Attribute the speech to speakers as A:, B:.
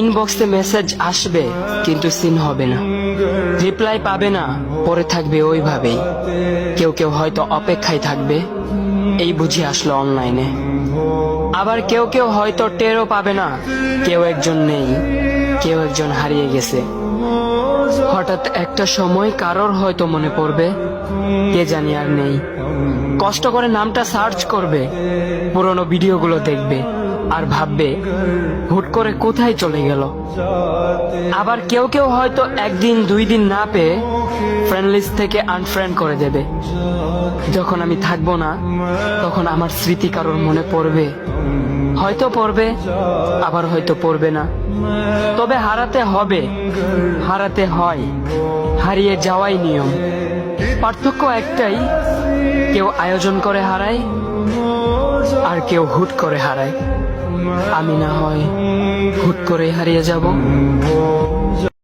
A: ইনবক্সে মেসেজ আসবে কিন্তু সিন হবে না, রিপ্লাই পাবে না, পরে থাকবে ওইভাবেই। কেউ কেউ হয়তো অপেক্ষায় থাকবে, এই বুঝি আসলো অনলাইনে। আবার কেউ কেউ হয়তো টেরও পাবে না, কেউ একজন নেই, কেউ একজন হারিয়ে গেছে। হঠাৎ একটা সময় কারোর হয়তো মনে পড়বে, কে জানি আর নেই। কষ্ট করে নামটা সার্চ করবে, পুরনো ভিডিওগুলো দেখবে আর ভাববে হুট করে কোথায় চলে গেল। আবার কেউ কেউ হয়তো একদিন দুই দিন না পেয়ে ফ্রেন্ড লিস্ট থেকে আনফ্রেন্ড করে দেবে। যখন আমি থাকবো না তখন আমার স্মৃতি কারোর মনে পড়বে, হয়তো পড়বে, আবার হয়তো পড়বে না। তবে হারাতে হবে, হারাতে হয়, হারিয়ে যাওয়াই নিয়ম। পার্থক্য একটাই, কেউ আয়োজন করে হারায় আর কেউ হুট করে হারায়। আমি না হয় হুট করে হারিয়ে যাব।